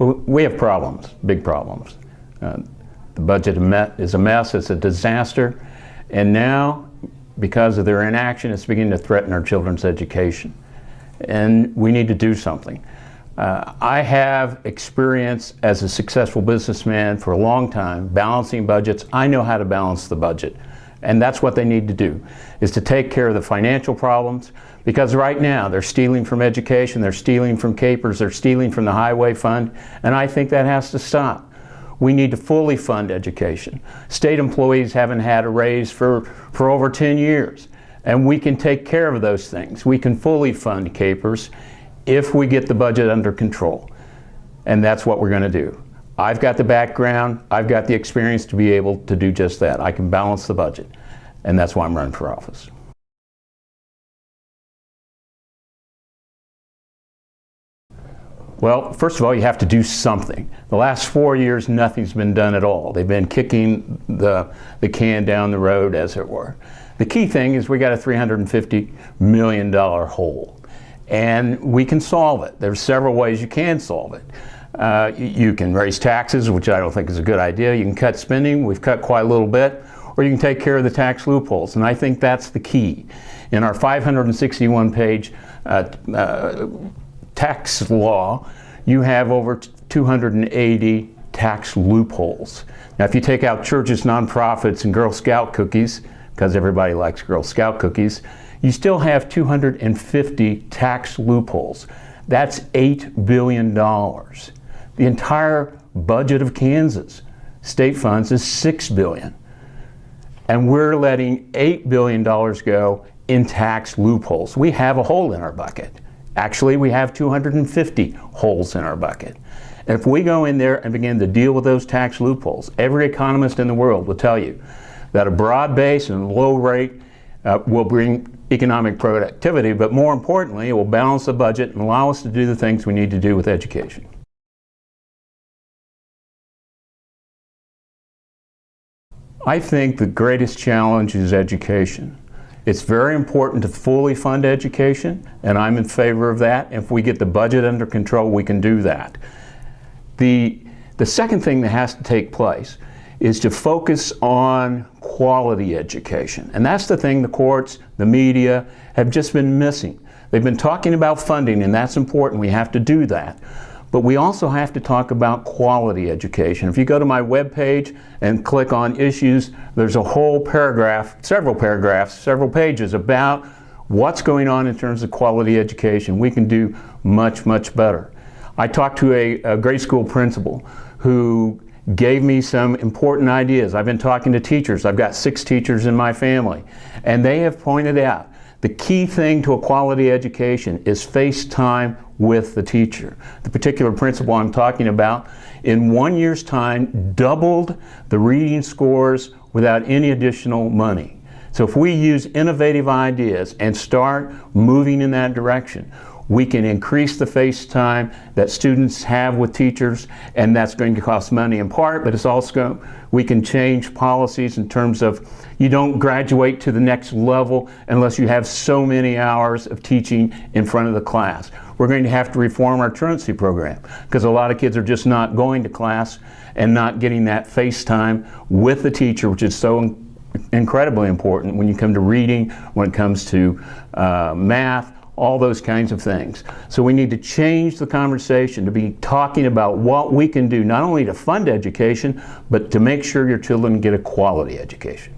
We have problems, big problems. The budget is a mess, it's a disaster, and now, because of their inaction, it's beginning to threaten our children's education. And we need to do something. I have experience as a successful businessman for a long time, balancing budgets. I know how to balance the budget. And that's what they need to do, is to take care of the financial problems, because right now they're stealing from education, they're stealing from CAPERS, they're stealing from the highway fund, and I think that has to stop. We need to fully fund education. State employees haven't had a raise for over 10 years, and we can take care of those things. We can fully fund CAPERS if we get the budget under control, and that's what we're going to do. I've got the background, I've got the experience to be able to do just that. I can balance the budget, and that's why I'm running for office. Well, first of all, you have to do something. The last 4 years, nothing's been done at all. They've been kicking the can down the road, as it were. The key thing is we got a $350 million hole, and we can solve it. There's several ways you can solve it. You can raise taxes, which I don't think is a good idea. You can cut spending, we've cut quite a little bit, or you can take care of the tax loopholes, and I think that's the key. In our 561-page tax law, you have over 280 tax loopholes. Now, if you take out churches, nonprofits, and Girl Scout cookies, because everybody likes Girl Scout cookies, you still have 250 tax loopholes. That's $8 billion. The entire budget of Kansas, state funds, is $6 billion. And we're letting $8 billion go in tax loopholes. We have a hole in our bucket. Actually, we have 250 holes in our bucket. And if we go in there and begin to deal with those tax loopholes, every economist in the world will tell you that a broad base and low rate will bring economic productivity, but more importantly, it will balance the budget and allow us to do the things we need to do with education. I think the greatest challenge is education. It's very important to fully fund education, and I'm in favor of that. If we get the budget under control, we can do that. The second thing that has to take place is to focus on quality education. And that's the thing the courts, the media have just been missing. They've been talking about funding, and that's important. We have to do that. But we also have to talk about quality education. If you go to my webpage and click on issues, there's a whole paragraph, several pages about what's going on in terms of quality education. We can do much, much better. I talked to a grade school principal who gave me some important ideas. I've been talking to teachers. I've got 6 teachers in my family, and they have pointed out the key thing to a quality education is face time with the teacher. The particular principal I'm talking about, in 1 year's time, doubled the reading scores without any additional money. So if we use innovative ideas and start moving in that direction, we can increase the face time that students have with teachers, and that's going to cost money in part, but it's also, we can change policies in terms of you don't graduate to the next level unless you have so many hours of teaching in front of the class. We're going to have to reform our truancy program because a lot of kids are just not going to class and not getting that face time with the teacher, which is so incredibly important when you come to reading, when it comes to math, all those kinds of things. So we need to change the conversation to be talking about what we can do, not only to fund education, but to make sure your children get a quality education.